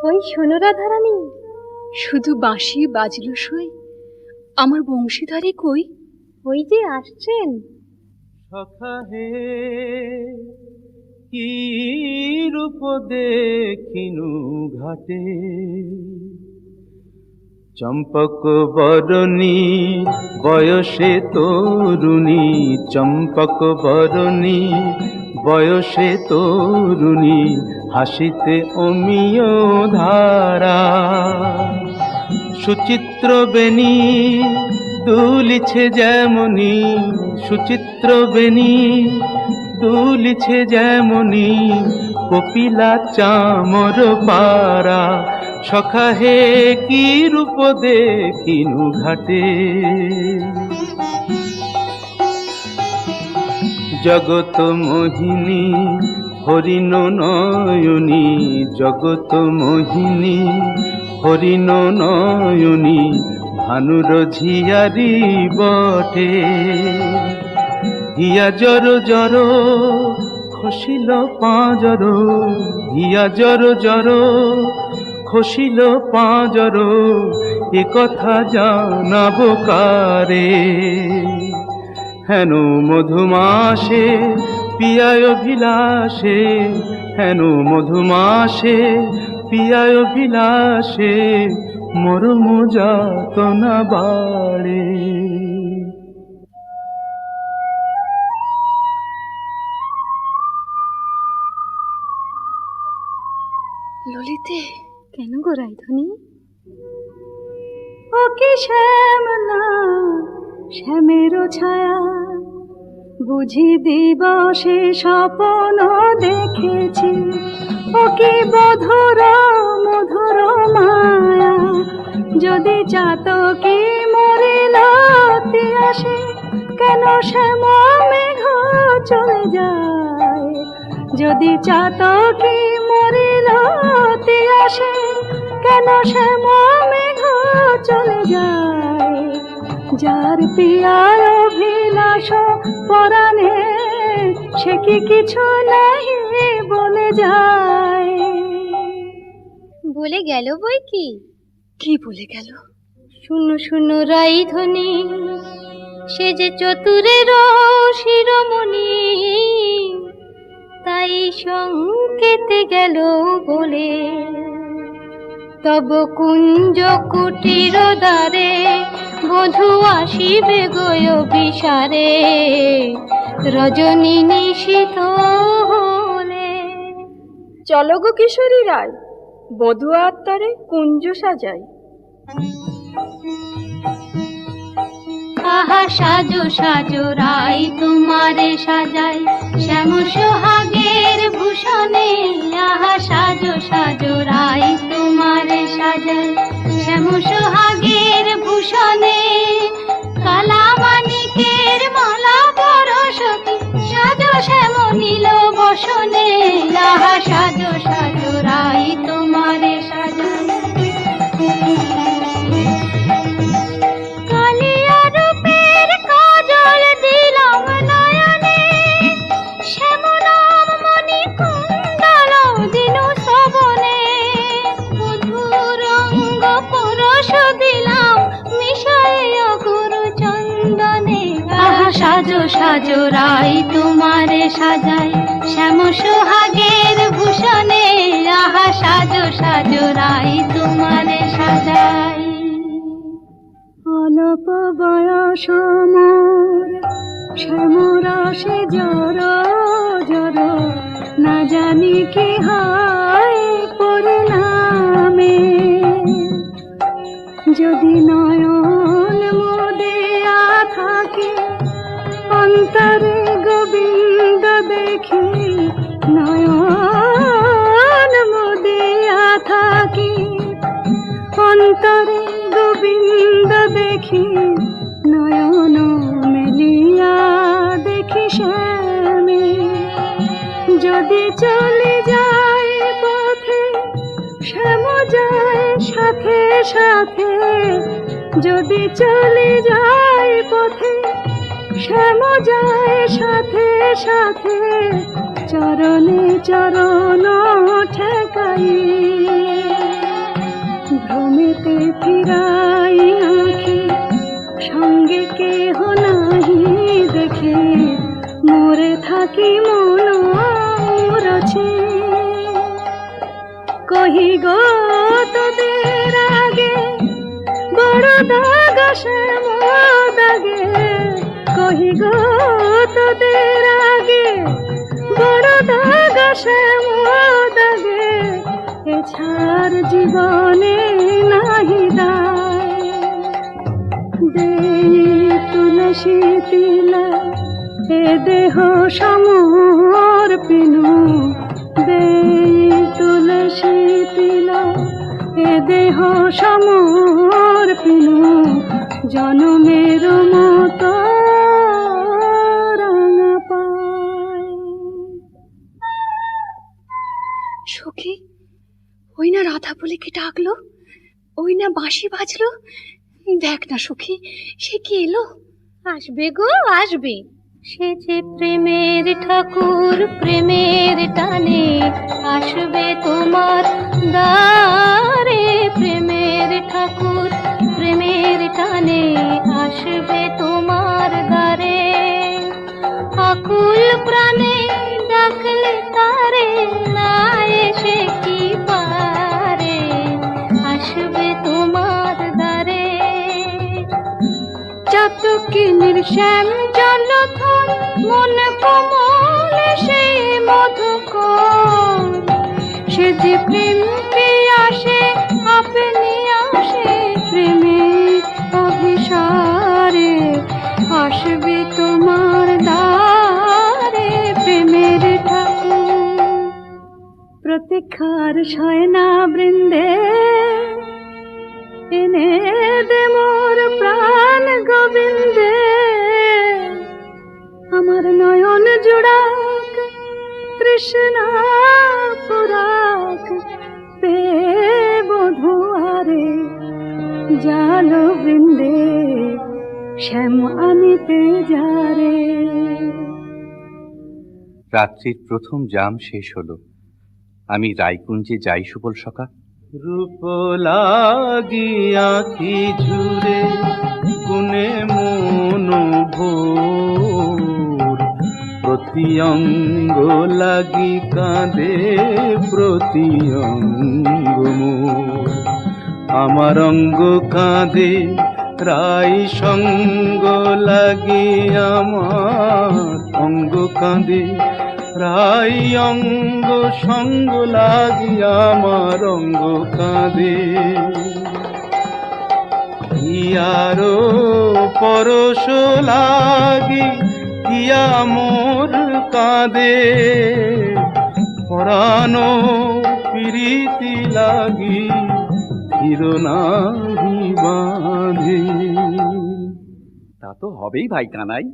ওই শোনো রাধারানী, শুধু বাঁশি বাজলো সই, আমার বংশীধারী কই? ওই যে আসছেন। সখা হে কি রূপ দেখিনু ঘাটে, চম্পক বরণী বয়সে তরুণী, চম্পক বরণী বয়সে তরুণী, হাসিতে অমিয় ধারা। সুচিত্র বেণী দুলিছে যেমনি, সুচিত্র বেণী দুলিছে যেমনি, কপিলা চামর পারা। সখা হে কি রূপ দেখিনু ঘাটে, জগত মোহিনী হরিণ নয়নী, জগত মোহিনী হরিণ নয়নী, ভানুর ঝিয়ারি বটে। হিয়া জর জর খসিল পাঁজর, হিয়া জর জর খসিল পাঁজর, এ কথা জানাবো কারে। হেন মধুমাসে পিয়ায় বিলাসে, হেন মধুমাসে পিয়ায় বিলাসে, মরম যাতনা বাড়ে। ললিতে, কেন গো রাইধনী? ও কি শ্যাম না শ্যামের ছায়া, বুঝি দিবসে স্বপ্ন দেখেছি। ও কি মধুর মধুর মায়া, যদি চাতকি মরিল আসে, কেন শ্যাম মেঘ চলে যায়। যদি চাতকি মরিল আসে, কেন শ্যাম মেঘ চলে যায়। যার পিয়ার অভিলাষ পরাণে, সে কি কিছু নাই বলে যায়। বলে গেল বই কি? কি বলে গেল? শূন্য শূন্য রাইধনী, সে যে চতুরের শিরোমণি, তাই সংকেতে গেল বলে। তব কুঞ্জ কুটির দ্বারে, বধূ আসিবে গয় বিসারে, রজনী নিশীথ হলে। চলো গো কিশোরী রায়, বধূ আত্মারে কুঞ্জ সাজাই। আহা সাজো সাজো রাই তোমারে সাজাই, শ্যাম সোহাগের ভূষণে। আহা সাজো সাজো রাই তোমারে সাজাই, শ্যাম সোহাগের ভূষণে। কালা মানিকের মালা পরশতি, সাজো শ্যাম নীল বসনে। আহা সাজো সাজো রাই তোমারে সাজাই। সাজো সাজো রাই তোমারে সাজাই, শ্যাম সোহাগের ভূষণে। আহা সাজো সাজো রাই তোমারে সাজাই। অল্প বয়স মোর শ্যাম রসে জর জর, না জানি কি হয় পরিণামে। যদি নয়ন মোদিয়া থাকে, অন্তরে গোবিন্দ দেখি। নয়ন মুদিয়া থাকি, অন্তরে গোবিন্দ দেখি। নয়ন মেলিয়া দেখি শ্যামে। যদি চলে যায় পথে, শ্যাম যায় সাথে সাথে। যদি চলে যায় পথে, শ্যাম যায় সাথে সাথে। চরণে চরণ ঠেকাই। ফিরাই আঁখি সঙ্গে কেহ নাহি দেখে মরে থাকি মন রছে কহি গো তোদের আগে বড় দাগ আসে দাগে কহি গো তোদের আগে বড় দাগ আসে দাগে এছাড় জীবনে নাহি দায় দেই তুলসী তিলা এ দেহ সমর পিনু দেই তুলসী তিলা এ দেহ সমর পিনু জনমের মতো রাঙা পায়। সখী, ওই না রাধা বলে কে ডাকলো, ওই না বাঁশি বাজলো, দেখ না সখী সে কি এলো। আসবে গো আসবে, সে যে প্রেমের ঠাকুর প্রেমের টানে আসবে তোমার দ্বারে প্রেমের ঠাকুর প্রেমের টানে আসবে তোমার দ্বারে আকুল প্রাণে ডাকলে তারে না এসে কি পারে আসবে তোমার দ্বারে চাতকিনীর শ্যাম জলথন মন কমল সেই মধুকর সে যে প্রেম পিয়াসে আপনি আসে প্রেমের অভিসারে আসবে তোমার দ্বারে প্রেমের ঠাকুর প্রতীক্ষার শয়না বৃন্দে এনে দে মোর প্রাণ গোবিন্দে আমার নয়ন জোড়াক তৃষ্ণা পুরাক পে বধুয়ারে জাল বৃন্দে শ্যাম আনিতে যারে। রাত্রির প্রথম জাম শেষ হলো, আমি রায়কুঞ্জে যাই সুবল সখা। রূপ লাগি আঁখি ঝুরে গুনে মন ভোর প্রতি অঙ্গ লাগি কাঁদে প্রতি অঙ্গ মোর আমার অঙ্গ কাঁদে রাই সঙ্গ লাগি আমার অঙ্গ কাঁদে রাই অঙ্গ সঙ্গ লাগি আমার অঙ্গ কাঁদে ইয়ারো পরশ লাগি ইয়া মোর কাঁদে পরানো প্রীতি লাগি হিরনাহি বাঁধে। তা তো হবেই ভাই কানাই।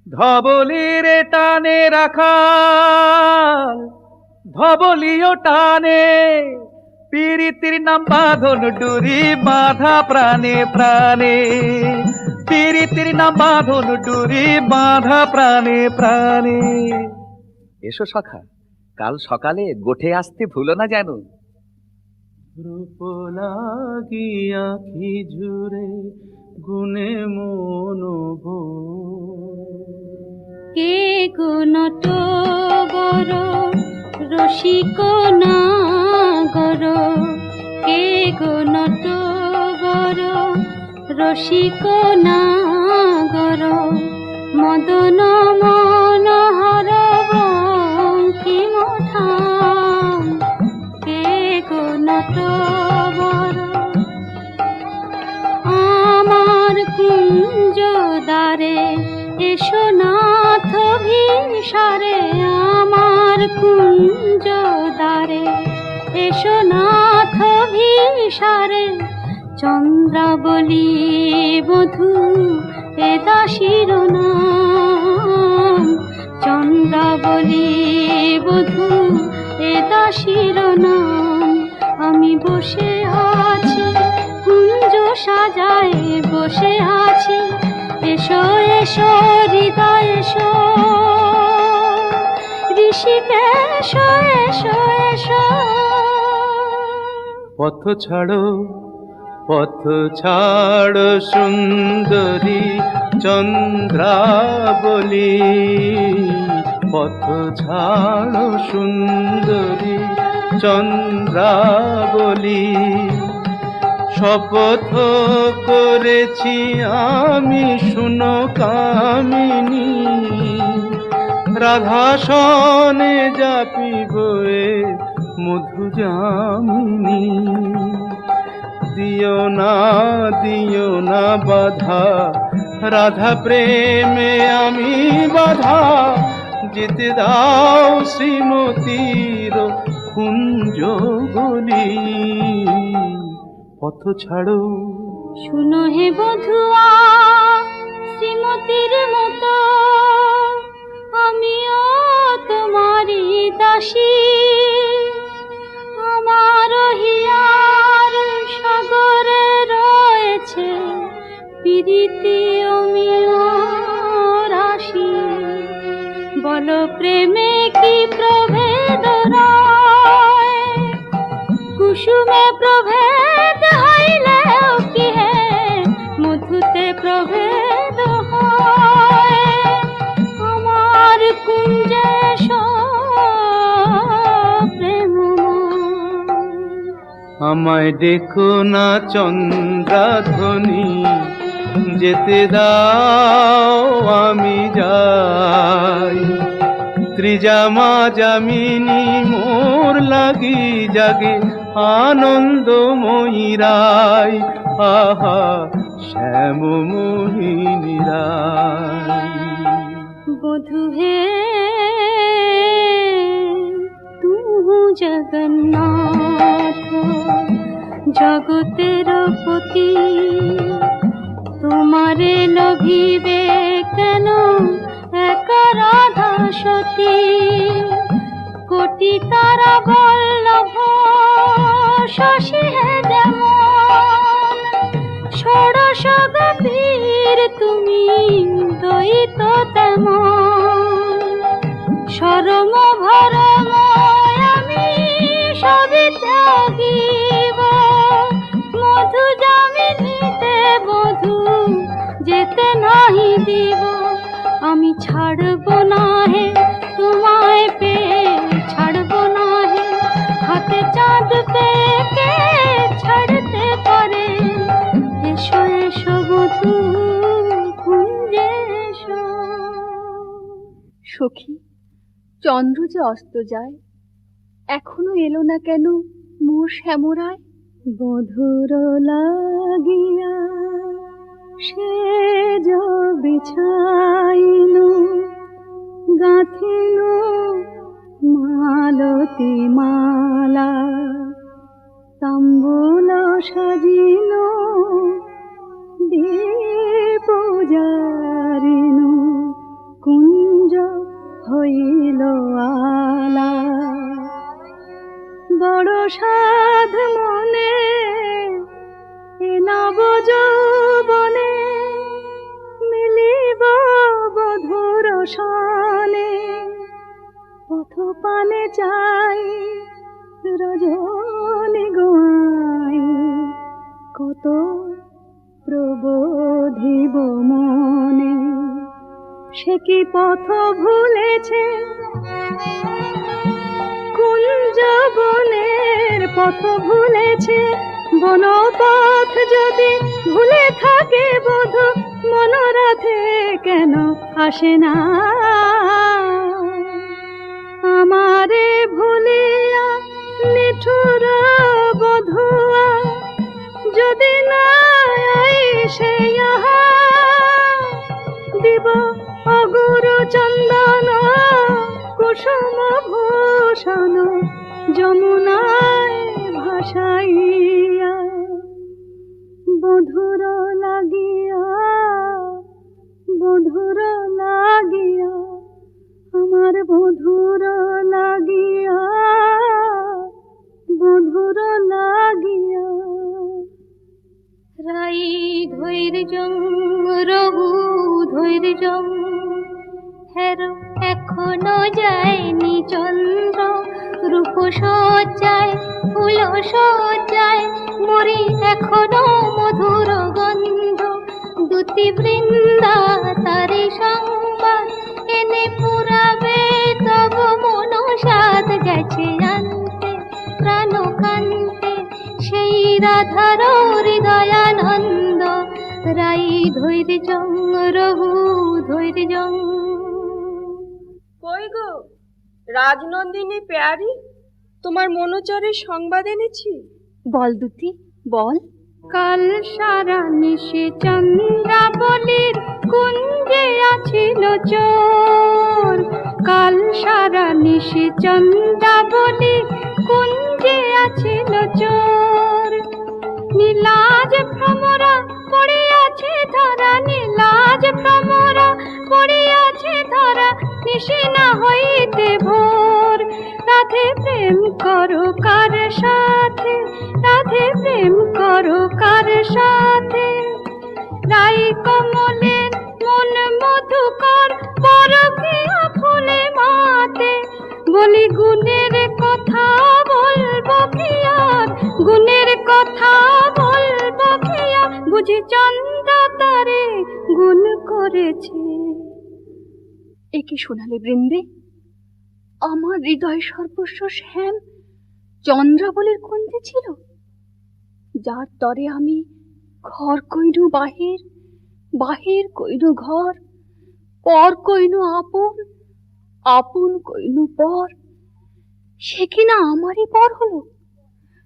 ধবলির টানে রাখাল ধবলিও টানে পীড়িতির নাম বাঁধন ডুরি বাঁধা প্রাণে প্রাণে পীড়িতির নাম বাঁধন ডুরি বাঁধা প্রাণে প্রাণে। এসো সখা, কাল সকালে গোঠে আসতে ভুলো না যেন। রূপ লাগি আঁখি ঝুরে গুনে মন কে গো নটবর রসিক নাগর কে গো নটবর রসিক নাগর মদন মনোহর বঙ্কিম ঠাম কে গো নটবর আমার কুঞ্জ দ্বারে এসো নাথ ভিসারে আমার কুঞ্জ দ্বারে এসো নাথ ভিসারে চন্দ্রাবলী বধূ এ দাসীর নাম চন্দ্রাবলী বধূ এ দাসীর নাম আমি বসে আছি কুঞ্জ সাজায় বসে আছি এসো এসো হৃদয় এসো ঋষিকেশ এসো এসো। পথ ছাড়ো পথ ছাড় সুন্দরী চন্দ্রাবলী, পথ ছাড় সুন্দরী চন্দ্রাবলী। শপথ করেছি আমি শুনো কামিনী, রাধা সনে যাপিব এ মধু যামিনী। দিও না বাধা, রাধা প্রেমে আমি বাধা, যেতে দাও শ্রীমতীর কুঞ্জ গলি। পথ ছাড়ো শুনো হে বধুয়া, শ্রীমতীর মতো আমিও তোমারই দাসী। আমার হিয়ার সাগরে রয়েছে প্রীতি অমিয় রাশি। বলো প্রেমে কি প্রভেদ রয়, কুসুমে প্রভেদ হইলেও কি হে মধুতে প্রভেদ হয়। আমার কুঞ্জে আমায় দেখো না চন্দ্রাধ্বনি, যেতে দাও আমি যাই। ত্রিজামা যামিনী মোর লাগি জাগে আনন্দময়ী রায়, আহা শ্যাম মোহিনী রায়। বধু হে তু জগন্নাথ জগতের পতি, তোমারে লভিবে কেন এক রাধা সতী। কোটি তারা বল্লভ শশী হে যেমন, ষোড়শ গভীর তুমি দ্বৈত তেমন। শরম ভরম আমি সবই ত্যাগিব, মধু যামিনীতে বধূ যেতে নাহি দিব। আমি ছাড়ব না হে তোমায় পেয়ে, ছাড়ব না হে হাতে চাঁদ পেয়ে কে ছাড়তে পারে। এসো এসো বধূ কুঞ্জে এসো। সখী, চন্দ্র যে অস্ত যায়, এখনো এলো না কেন মোর শ্যামরায়। বধুর লাগিয়া সে বিছাইল, গাঁথিল মালতী মালা, তাম্বুল সাজিল দীপ জারিল, কুঞ্জ হইল আলা। বড় সাধ মনে এ নব যৌবনে, মিলিব বধুর সনে। পথ পানে চাই রজনী গোয়াই, কত প্রবোধিব মনে। সে কি পথ ভুলেছে কুঞ্জ বনের পথ ভুলেছে। বনপথ যদি ভুলে থাকে বধূ, মনোরথে কেন আসে না। আমারে ভুলিয়া নিঠুর বধুয়া, যদি না আইসে ইহা, দিব অগুরু চন্দন কুসুম ভূষণ যমুনায় ভাসাইয়া। বধুর লাগিয়া, বধুর লাগিয়া, আমার বধুর লাগিয়া, বধুর লাগিয়া। রাই ধৈর্যং রঘু ধৈর্যং, হের এখনো যায়নি চন্দ্র। রূপ সজ্জায় ফুল সজ্জায় মরি এখনো মধুর গন্ধ, দুতি বৃন্দা তারি সংবাদ এনে পুরাবে তব মন সাদ গেছে আনতে প্রাণ কান্তে সেই রাধার হৃদয়ানন্দ। রাই ধৈর্যং রঘু ধৈর্যং। কই গো রাজনন্দিনী পেয়ারি, তোমার মনোচরের সংবাদ এনেছি। বল দুতি বল। কাল সারা নিশে চন্দ্রাবলীর কুঞ্জে আছিল চোর, কাল সারা নিশে চন্দ্রাবলীর কুঞ্জে আছিল চোর। নীলাজ ভ্রমরা পড়িয়াছে ধরা, নীলাজ ভ্রমরা পড়িয়াছে ধরা, নিশে না হইতে ভোর। রাধে প্রেম করো কার সাথে, রাধে প্রেম করো কার সাথে। রাই কমলের মন মধুকর পরকিয়া ফুলে মাতে। বলি গুণের কথা বলবো কি আর, গুণের কথা বলবো কি আর, বুঝি চন্দ্র তারে গুণ করেছে। একে শোনালে বৃন্দে, আমার হৃদয় সর্বস্ব শ্যাম চন্দ্রাবলীর কুঞ্জে ছিল, যার তরে আমি ঘর কইনু বাহির, বাহির কইনু ঘর, পর কইনু আপন, আপন কইনু পর। সে কিনা আমারই পর হলো।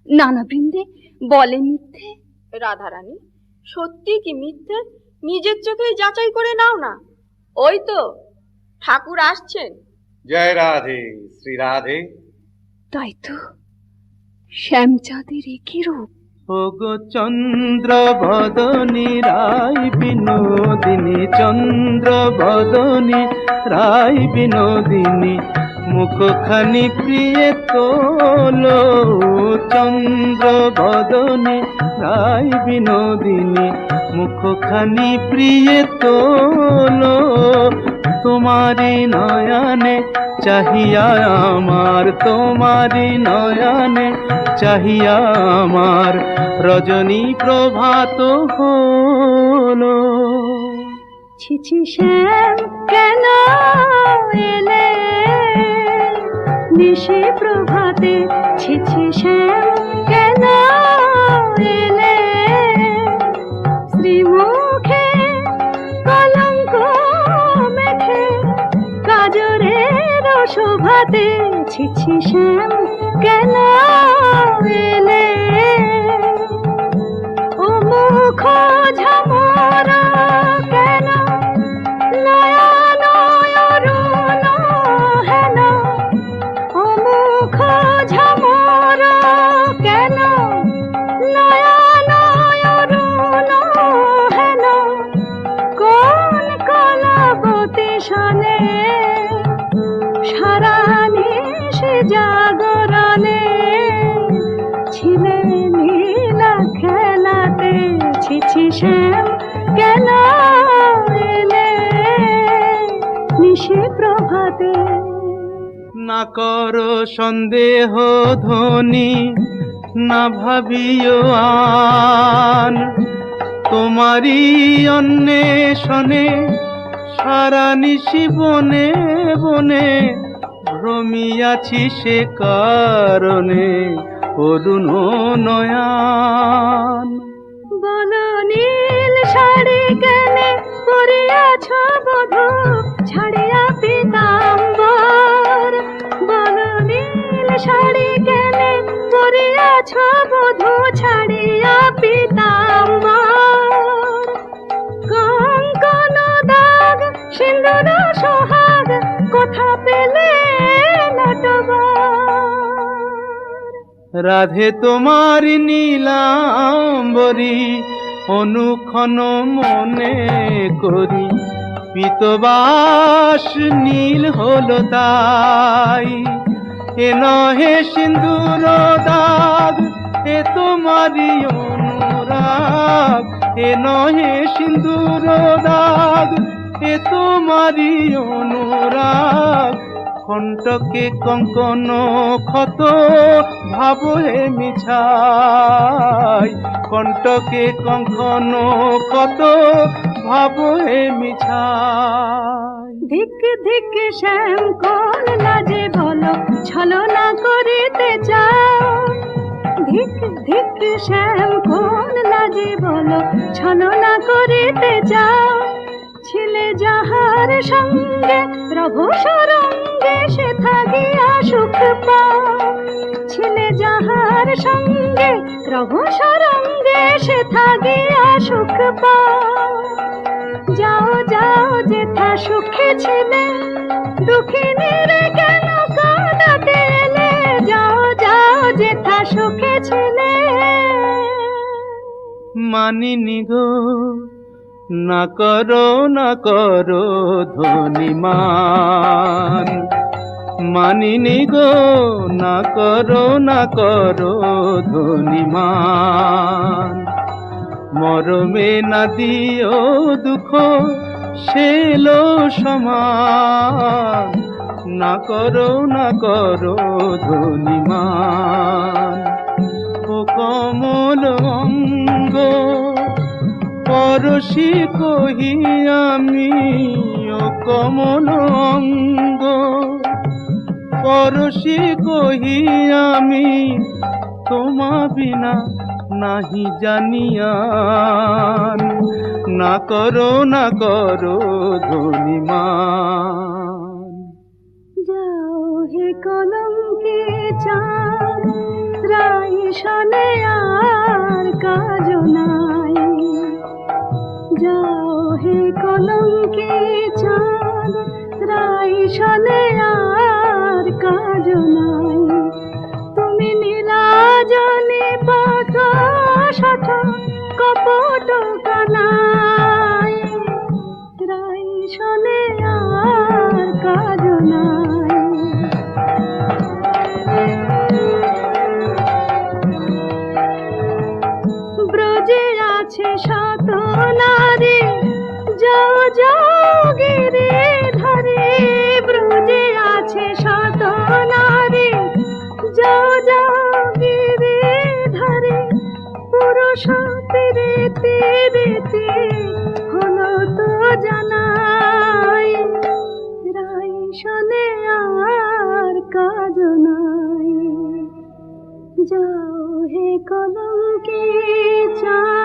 নানা বৃন্দে বলে মিথ্যে। রাধারানী, সত্যি কি মিথ্যে নিজের চোখেই যাচাই করে নাও না। ওই তো ঠাকুর আসছেন। জয় রাধে শ্রী রাধে। তাই তো, শ্যামচাঁদের একই রূপ। ওগো চন্দ্র বদনী রাই বিনোদিনী, চন্দ্র বদনী রাই বিনোদিনী, মুখখানি প্রিয়ে তোলো। চন্দ্র বদনী রাই বিনোদিনী, মুখখানি প্রিয়ে তোলো। তোমারি নয়নে চাহিয়া আমার, তোমারি নয়নে চাহিয়া আমার, রজনী প্রভাত হলো। ছিছি শ্যাম কেন এলে নিশি প্রভাতে, ছিছি শ্যাম কেন এলে শ্রীমুখে কলঙ্ক মেখে কাজরের শোভাতে। ছিছি শ্যাম কেন এলে ও মুখ ঝামরা কেন, নয়ন অরুণ হেন ও মুখ ঝামরা কেন, নয়ন অরুণ হেন কোন কলাবতী শনে সারা নিশি জাগরণে ছিলে নীলা খেলাতে। ছিছি শ্যাম কেন এলে নিশি প্রভাতে। না করো সন্দেহ ধ্বনি, না ভাবিও আন, তোমারই অন্বেষণে সারা নিশি বনে বনে ভ্রমিয়াছি, সে কারণে অরুণ নয়ন। বল নীল শাড়ি কেনে পরিয়াছ বধূ ছাড়িয়া পীতাম্বর, বল নীল শাড়ি কেনে পরিয়াছ বধূ ছাড়িয়া পীতাম্বর। কঙ্কন দাগ সিন্দুর সোহাগ কোথা পেলে নটবর। রাধে তোমার নীলাম্বরী অনুক্ষণ মনে করি, পীতবাস নীল হলো তাই। এ নহে সিন্দুর দাগ, এ তোমারি অনুরাগ, এ নহে সিন্দুর দাগ, এ তোমারি অনুরাগ। কণ্টকে কঙ্কন ক্ষত ভাব হে মিছাই, কণ্টকে কঙ্কন ক্ষত ভাব হে মিছাই। ধিক ধিক শ্যাম কোন লাজে বলো ছলনা করিতে চাও, ধিক ধিক শ্যাম কোন লাজে বলো ছলনা করিতে চাও। ছিলে যাহার সঙ্গে রঘু সরঙ্গে সে থাকিয়া সুখ পাও, ছিলে যাহার সঙ্গে রঘু সরঙ্গে সে থাকিয়া সুখ পাও। যাও যাও যেথা সুখে ছিলে দুঃখিনীর কেন কাঁদাতে এলে, যাও যাও যেথা সুখে ছিলে। মানিনি গো না করো ধনিমান, মানিনি গো না করো ধনিমান। মরমে না দিও দুঃখ সেলো সমান, না করো ধনিমান। ও কমল অঙ্গ পরশি কহি আমি, ও কমল অঙ্গ পরশি কহি আমি, তোমা বিনা নাহি জানিয়ান, না করো ধনিমান। যাও হে কলঙ্কে চাঁদ রাই শনে আর কাজ নাই, যাও হে কলঙ্কে চাঁদ রাই শনে আর কাজ নাই। তুমি নীলাজনে পথ শঠ কপট কানাই, রাই শনে আর কাজ নাই। ব্রজে আছে শত নারী যাও যাও গিরি ধরে, ব্রজে আছে শত নারী যাও যাও গিরি ধরে। পুরুষ তীরেতে রেতে হলো তো জানাই, রাই শনে আর কাজ নাই। যাও হে কলঙ্কে চাঁদ।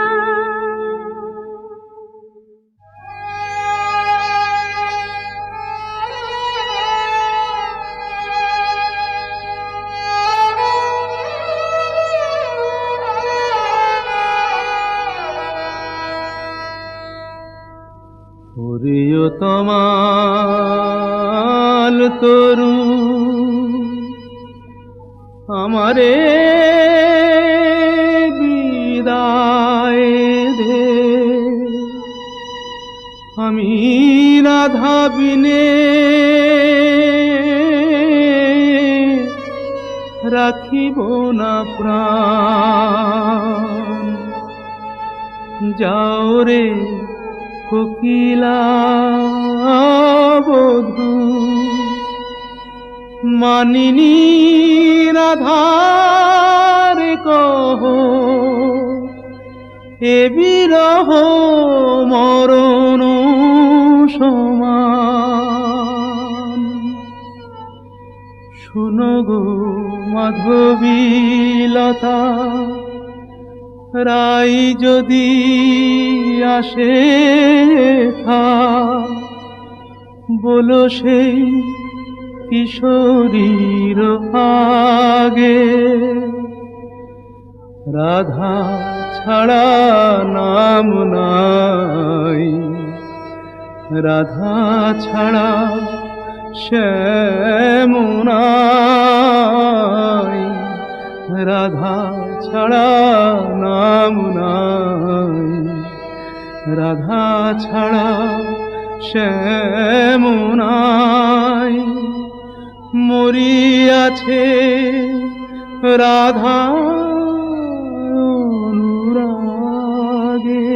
প্রিয়তমাল তরু আমারে বিদায় দে, আমি রাধা বিনে রাখিব না প্রাণ। যাও রে কোকিলা বধূ, মানিনী রাধার কহ এ বিরহ মরণ সমান। শুনো গো মাধবীলতা, রাই যদি আসে থা, বলো সেই কিশোরীর আগে রাধা ছাড়া নাম নাই, রাধা ছাড়া শ্যাম নাই, রাধা ছাড়া নাম নাই, রাধা ছাড়া শ্যাম নাই। মরিয়াছে রাধা অনুরাগে।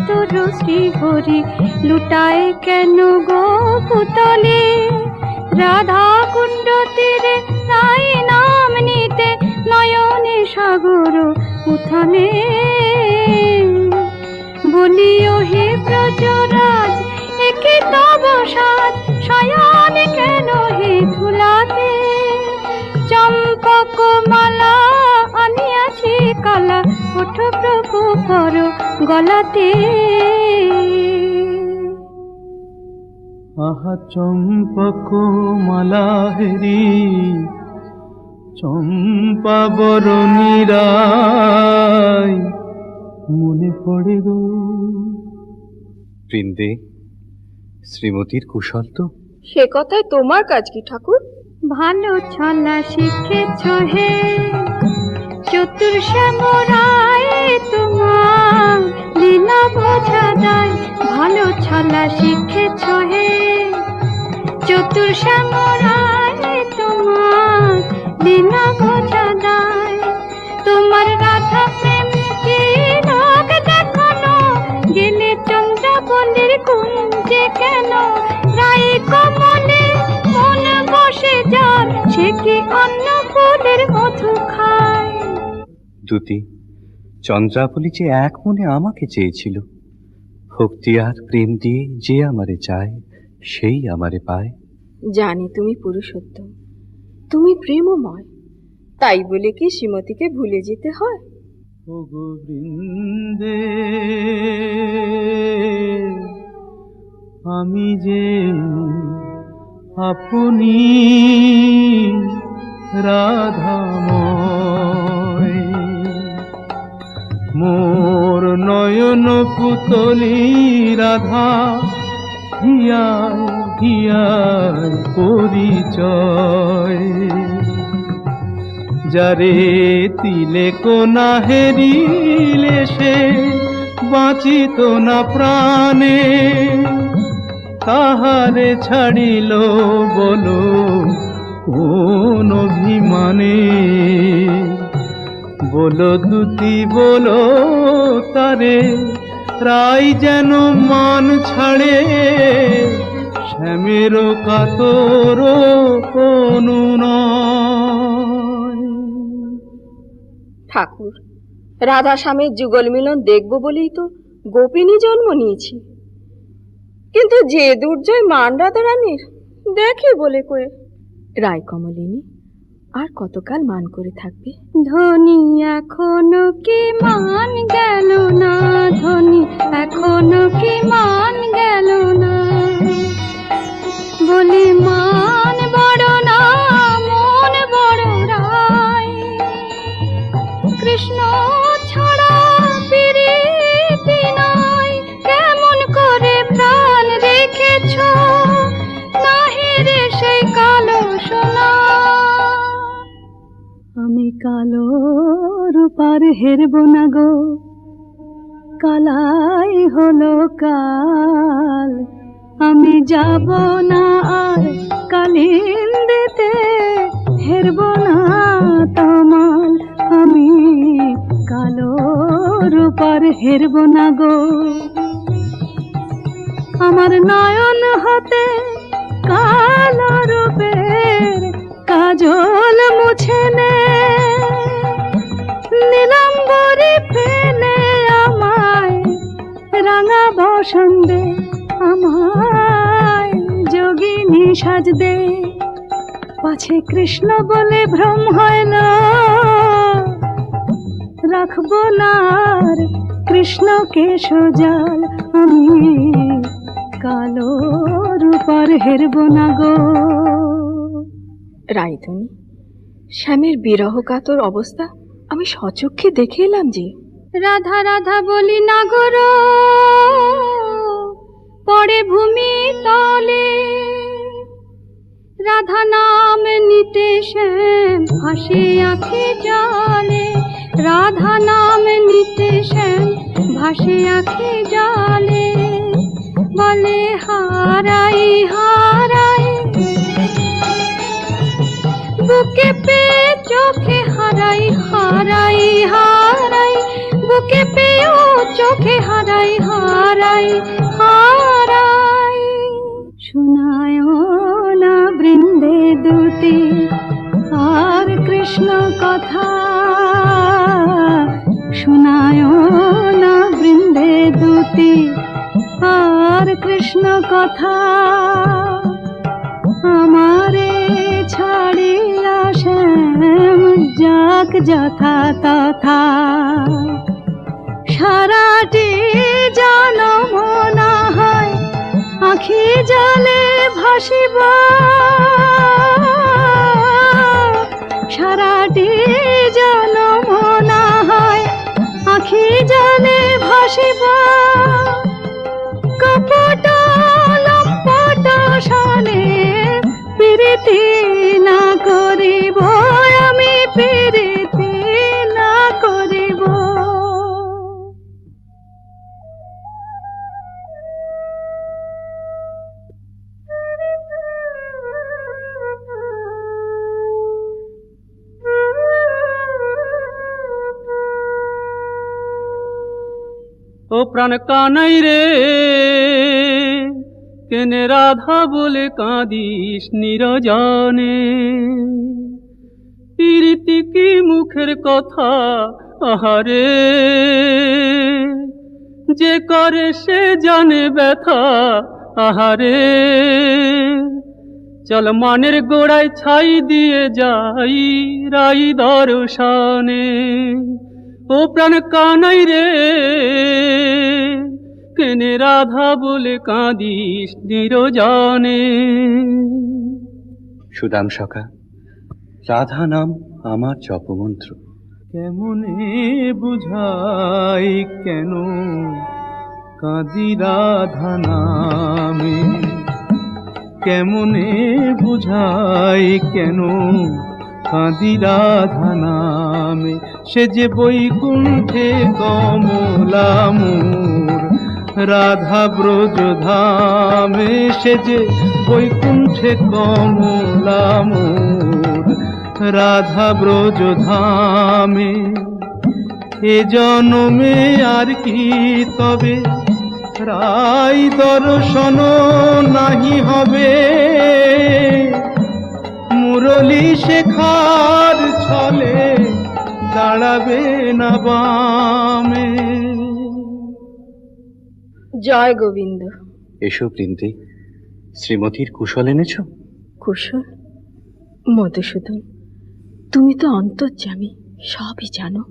তোর শ্রীহরি লুটায় কেন গো পুতলে? রাধা কুণ্ড তীরে রাই নাম নিতে নয়নে সাগর উথলে। বলিও হে ব্রজরাজ একে তব সাজ, শয়ন কেন হে ধুলাতে? চম্পক মালা আনিয়াছি কালা, ওঠ প্রভু কর গলাতে। আহা চম্পক মালা হেরি চম্পা বরণী রায় মনে পড়ে গো। বৃন্দে, শ্রীমতীর কুশল তো? সে কথায় তোমার কাজ কি ঠাকুর? ভালো ছলা শিখেছ হে চতুর শ্যামরায়, তোমার লীলা বোঝা যায়। ভালো ছলা শিখেছ হে চতুর শ্যামরায়, তোমার লীলা বোঝা যায়। তোমার রাধা প্রেম কি লোক দেখানো, গেলে চন্দ্রাবলীর কুঞ্জে কেন? রাই কমলে মন বসে যার, সে কি অন্য ফুলের মধু খায়? দুতি, চন্দ্রাবলী যে এক মনে আমাকে চেয়েছিল। ভক্তি আর প্রেম দিয়ে যে আমারে চায়, সেই আমারে পায়। জানি তুমি পুরুষোত্তম, তুমি প্রেমময়, তাই বলে কি শ্রীমতীকে ভুলে যেতে হয়? ও গো বৃন্দে, আমি যে আপনি রাধাময়, মোর নয়ন পুতলি রাধা হিয়ায় হিয়ায় পরিচয়। যারে তিলে কোনা হেরিলে সে বাঁচিত না প্রাণে, তাহারে ছাড়িল বলো কোন অভিমানে? বলো দুতি বলো তারে, রাই যেন মান ছাড়ে, শ্যামের কাতর অনুনয়। ঠাকুর, রাধা স্বামীর যুগল মিলন দেখব বলেই তো গোপিনী জন্ম নিয়েছি, কিন্তু যে দুর্জয় মান রাধা রানীর দেখি বলে কয়ে। রায় কমলিনী আর কতকাল মান করে থাকবে? ধনী এখনো কি মান গেল না? ধনী এখনো কি মান গেল না? বলি মান বড় না মন বড় রায়, কৃষ্ণ ছাড়া প্রীতি নাই। কেমন করে প্রাণ রেখেছ নাহি রে সেই কালো সোনা? আমি কালো রূপার হেরব না গো, কালাই হলো কাল। আমি যাব না আর কালিন্দিতে, হেরব না তমাল। আমি কালো রূপার হেরব না গো। আমার নয়ন হতে কালো রূপের কাজল মুছে নে, নীলাম্বরী ফেলে আমায় রাঙা বসন্দে, আমায় যোগিনী সাজ দে। পাছে কৃষ্ণ বলে ভ্রম হয় না, রাখবো না আর কৃষ্ণকে সজাল। আমি কালো রূপার হেরব না গো। রাইধনী, শ্যামের বিরহ কাতর অবস্থা আমি সচক্ষে দেখে এলাম যে। রাধা রাধা বলি না গো, পড়ে ভূমি তলে। রাধা নাম নিতে শ্যাম ভাসে আঁখি জলে। রাধা নাম নিতে শ্যাম ভাসে আঁখি জলে। বলে হারাই হারাই বুকে পে চোখে হারাই হারাই হারাই, বুকে পেও চোখে হারাই হারাই। হারাই হারাই। শোনায় না বৃন্দে দুটি আর কৃষ্ণ কথা, শোনায় না বৃন্দে দুটি আর কৃষ্ণ কথা। আমারে ছাড়িয়া শ্যাম যাক যথা তথা, সারাটি জনম না হয় আখি জলে ভাসিব, সারাটি জনম না হয় আখি জলে ভাসিব। কপট লম্পট সনে প্রীতি না করিব, আমি প্রীতি না করিব। ও প্রাণ কানাই রে, কেনে রাধা বলে কাঁদিস নিরজনে। প্রীতি কি মুখের কথা আহারে, যে করে সে জানে ব্যথা আহারে। চল মানের গোড়ায় ছাই দিয়ে যাই রাই দর্শনে। ও প্রাণ কানাই রে, কেনে রাধা বলে কাঁদিস নিরজনে। সুদাম সখা, রাধা নাম আমার জপমন্ত্র। কেমনে বুঝাই কেন কাঁদি রাধা নামে, কেমনে বুঝাই কেন কাঁদি রাধা নামে। সে যে বৈকুণ্ঠে কমলা মোর রাধা ব্রজ ধামে, সে যে বৈকুণ্ঠে কমলা মোর রাধা ব্রজ ধামে। এ জনমে আর কি তবে রাই দর্শন নাহি হবে, মুরলী শেখার ছলে দাঁড়াবে না বামে। জয় গোবিন্দ। এসো বৃন্দে, শ্রীমতীর কুশল এনেছ? কুশল? মধুসূদন, তুমি তো অন্তর্যামী, সবই জানো।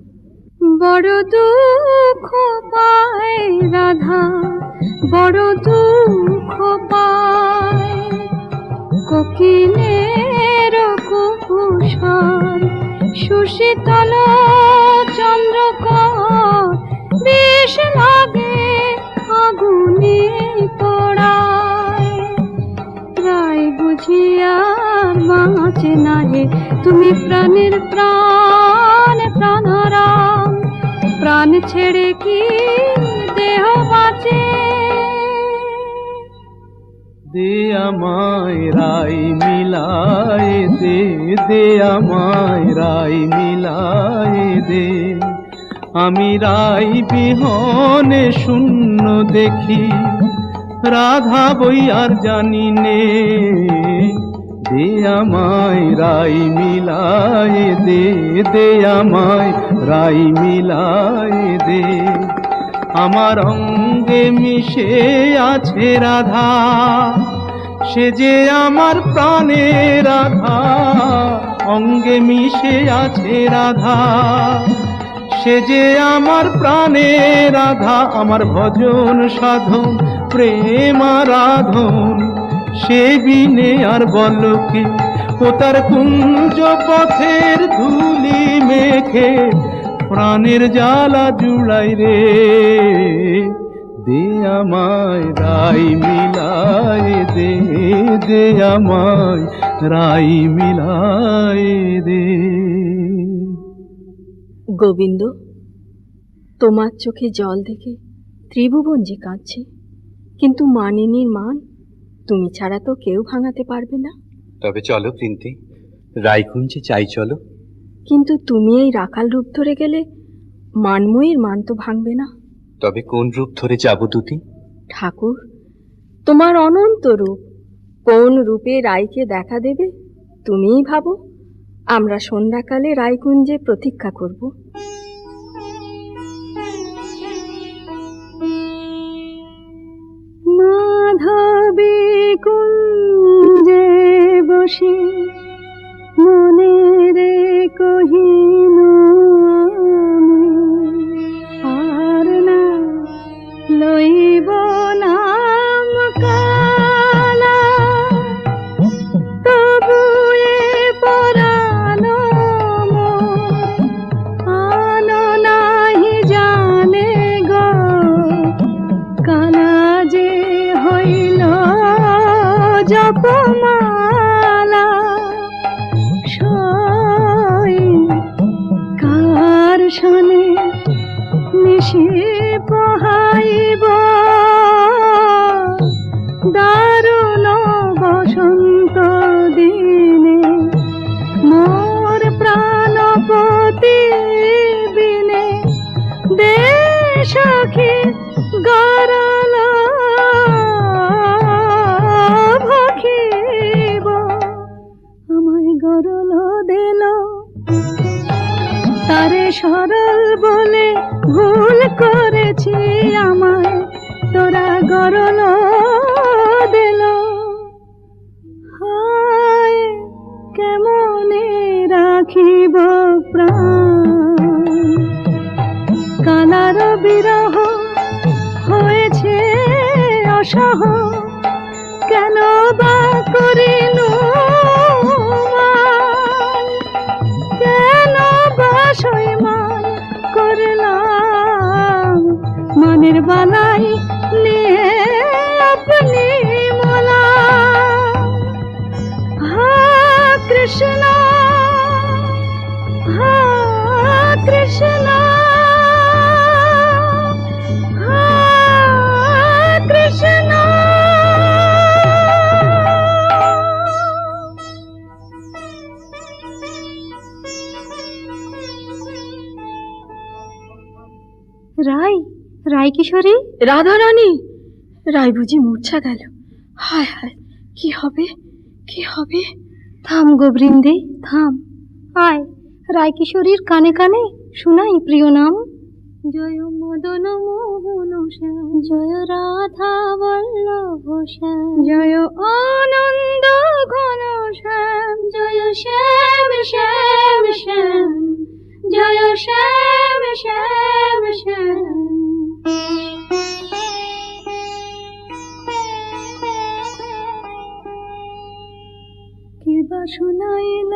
বড় দুঃখ পায় রাধা, বড় দুঃখ পায়, কোকিলের কুকুশল সুশীতল চন্দ্রকর, বেশ লাগে আগুনে পোড়ায়। রায় বুঝিয়ার বাঁচে নাহে, তুমি প্রাণের প্রাণ প্রাণারাম, প্রাণ ছেড়ে কি দেহ বাঁচে। দে আমায় রাই মিলায় দে, দে আমায় রাই মিলায় দে। আমি রাই বিহনে শূন্য দেখি, রাধা বই আর জানি নে। দে আমায় রাই মিলায় দে, দে আমায় রাই মিলায় দে। আমার অঙ্গে মিশে আছে রাধা, সে যে আমার প্রাণে রাধা। অঙ্গে মিশে আছে রাধা, সে যে আমার প্রাণে রাধা। আমার ভজন সাধন প্রেম আরাধন, সে বিনে আর বল কি। ও তার কুঞ্জ পথের ধুলি মেখে প্রাণের জ্বালা জুড়াই রে। দে আমায় রাই মিলায় দে, দে আমায় রাই মিলায় দে। গোবিন্দ, তোমার চোখে জল দেখে ত্রিভুবন যে কাঁদছে, কিন্তু মানিনীর মান তুমি ছাড়া তো কেউ ভাঙাতে পারবে না। তবে চলো বৃন্দে, রায়কুঞ্জে চাই চলো। কিন্তু তুমি এই রাখাল রূপ ধরে গেলে মানময়ীর মান তো ভাঙবে না। তবে কোন রূপ ধরে যাব দুটি? ঠাকুর, তোমার অনন্ত রূপ কোন রূপে রাইকে দেখা দেবে তুমিই ভাবো। আমরা সন্ধ্যাকালে রায়কুঞ্জে প্রতীক্ষা করব। মাধবী কুঞ্জে বসে মনে রে কহিনু আর না লইব নাম কালা, তবু এ পরানো আনো নাহি জানে গো, কালা যে হইল জপমালা। সই কার শনে নিশি পহাইব, দারুণ বসন্ত দিনে মোর প্রাণপতি বিনে। দে সখী গরল ভখিব, আমায় গরল দিল তারে সরল বলে ভুল করেছি, আমায় তোরা গরল দিল। হায় কেমনে রাখিব প্রাণ, কালার বিরহ হয়েছে অসহ, কেন বা করিনু মান, কেন বা সইমান করলাম মনের বালাই নিয়ে আপনি মোলা। হা কৃষ্ণ হা কৃষ্ণ হা কৃষ্ণ। রাই, রায় কিশোরী, রাধারানী, রায় বুঝি মূর্ছা গেল। হায় হায়, কি হবে কি হবে? থাম গো বৃন্দে থাম, আয় রায় কিশোরীর কানে কানে শোনাই প্রিয় নাম। জয় মদন মোহন শ্যাম, জয় রাধা বল্লভ শ্যাম, জয় আনন্দ ঘন শ্যাম, জয় শ্যাম শ্যাম শ্যাম, জয় শ্যাম শ্যাম শ্যাম। কে বা শোনাইল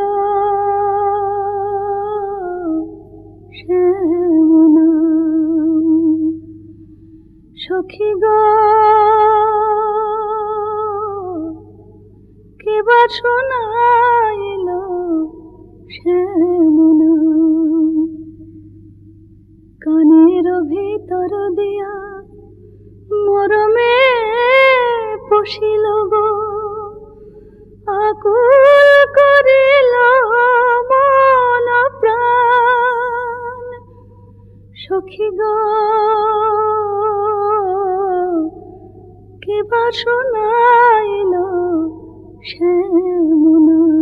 শ্যাম নাম, সখী গো কে বা শোনাইল শ্যাম নাম। কানের ভিতর দিয়া মরমে পশিল গো, আকুল করিল মন প্রাণ। সখী গো কে বা শোনাইল শ্যাম নাম।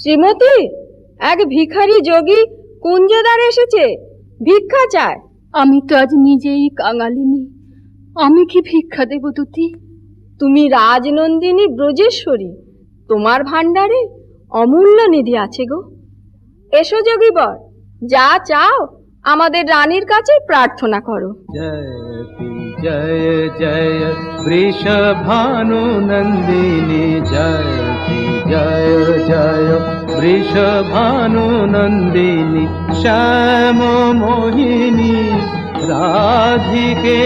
শ্রীমতী, এক ভিখারি যোগী কুঞ্জদ্বার এসেছে, ভিক্ষা চায়। আমি তো আজ নিজেই কাঙালিনী, আমি কি ভিক্ষা দেব তুতি? তুমি রাজনন্দিনী ব্রজেশ্বরী, তোমার ভাণ্ডারে অমূল্য নিধি আছে গো। এসো যোগীবর, যা চাও আমাদের রানীর কাছে প্রার্থনা করো। जय जय वृषभानु नंदिनी, जय जय वृषभानु नंदिनी, श्याम मोहिनी राधिके।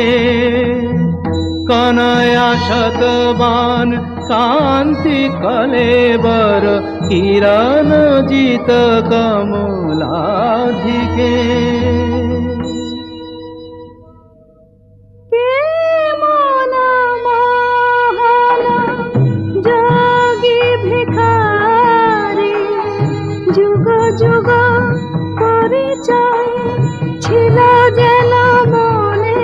कनया शतबान कांति कलेबर, किरण जित कमलाधिके। যুগ পরিচয় ছিল যেন মনে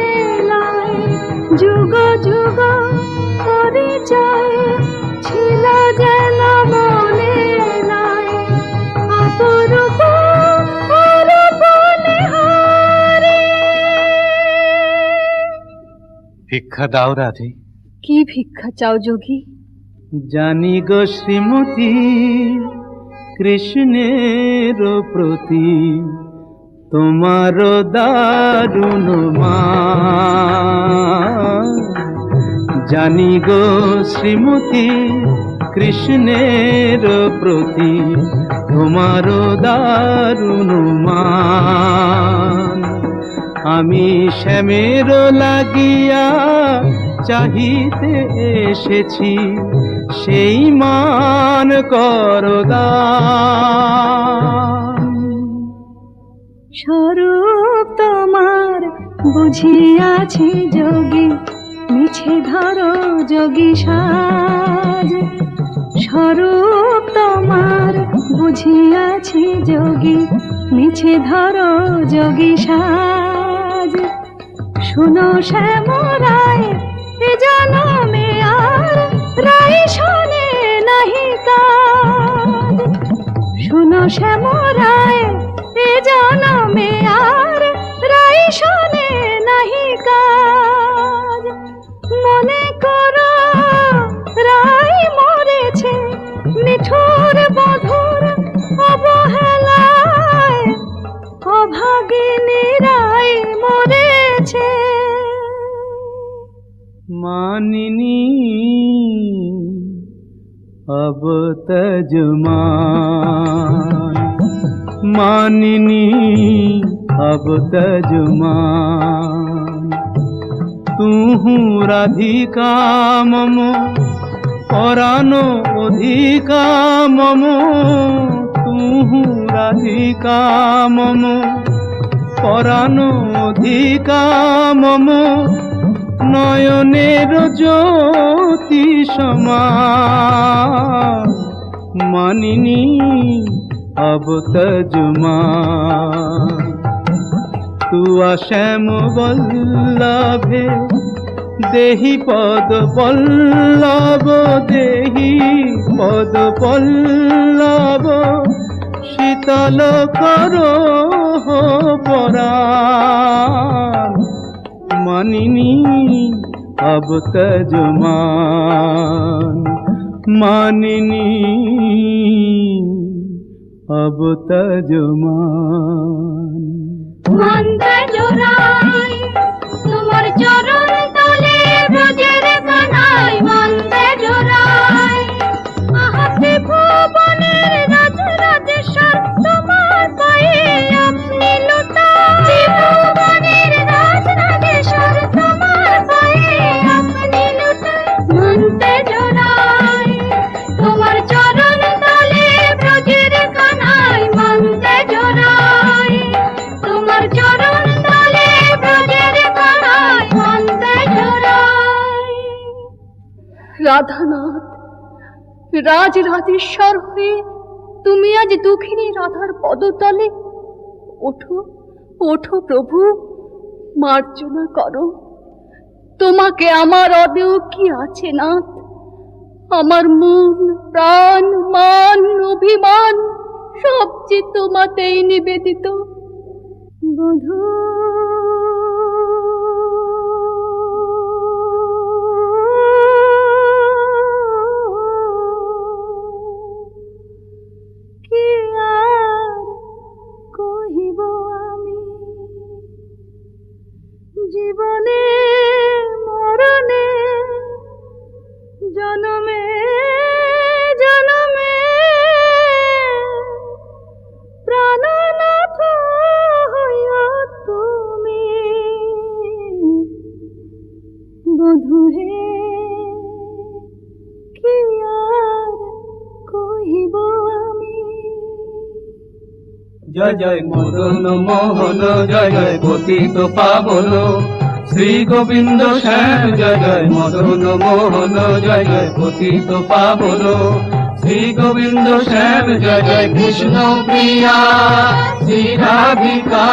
ভিক্ষা দাও রাধে। কি ভিক্ষা চাও যোগী? জানি গো শ্রীমতী কৃষ্ণের প্রতি তোমার দারুণ মান। জানি গো শ্রীমতী কৃষ্ণের প্রতি তোমার দারুণ মান। আমি শ্যামের লাগিয়া চাহিতে এসেছি, সেই মান করদান। স্বরূপ তোমার বুঝিয়াছি যোগী, মিছে ধরো যোগী সাজ। স্বরূপ তোমার বুঝিয়াছি যোগী, মিছে ধরো যোগী সাজ। শুনো শ্যামরায় এ জনমে আর রায় শোনে নাহি কাজ। শুনো শ্যামরায় এ জনমে আর রায় শোনে নাহি কাজ। মনে করো রায় মরেছে নিঠুর বধুর অবহেলায়, অভাগিনী রায় মরেছে। মানিনী अब तजमान, मानिनी अब तजमान। तू राधिका मम परानो अधिका मम, तू राधिका मम परानो अधिका मम। নয়নের জ্যোতি সমান, মানিনী अब तजमान। तू শ্যাম বল্লভে দেহি পদ পল্লব, দেহি পদ পল্লব। শীতল করো পরাণ, মানিনী अब तजमान। मानिनी अब तजमान। মন্দে জোড়াই তোমার চরণ তলে ব্রজের কানাই, মন্দে জোড়াই আহাতে ভুবনের রাজ রাজেশ্বর তোমার পায়ে আপনি লুটাই। ভুবনের রাজ রাজেশ্বর তোমার পায়ে আপনি লুটাই। মন্দে জোড়াই তোমার চরণ তলে ব্রজের কানাই, মন্দে জোড়াই তোমার চরণ তলে ব্রজের কানাই, মন্দে জোড়াই। রাধানাথ, রাজ রাজেশ্বর হয়ে তুমি আজ দুঃখিনী রাধার পদতলে। ওঠো ওঠো প্রভু, মার্জনা করো। তোমাকে আমার অদেও কি আছে নাথ? আমার মন প্রাণ মান অভিমান সব যে তোমাতেই নিবেদিত। বধূ কি আর কহিব আমি, জীবনে মরণে জনমে জনমে প্রাণনাথ হইয়া তুমি। বধূ হে কি আর কহিব আমি। জয় জয় মদন মোহন, জয় জয় পতিত পাবন শ্রী গোবিন্দ শ্যাম। জয় জয় মদন মোহন, জয় জয় পতিত পাবন শ্রী গোবিন্দ শ্যাম। জয় জয় কৃষ্ণ প্রিয়া শ্রী রাধিকা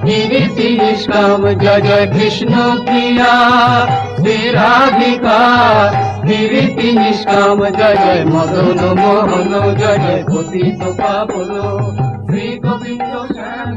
নিরীতি নিষ্কাম। জয় জয় কৃষ্ণ প্রিয়া শ্রী রাধিকা নিরীতি নিষ্কাম। জয় জয় মদন মোহন, জয় জয় পতিত পাবন শ্রী গোবিন্দ শ্যাম।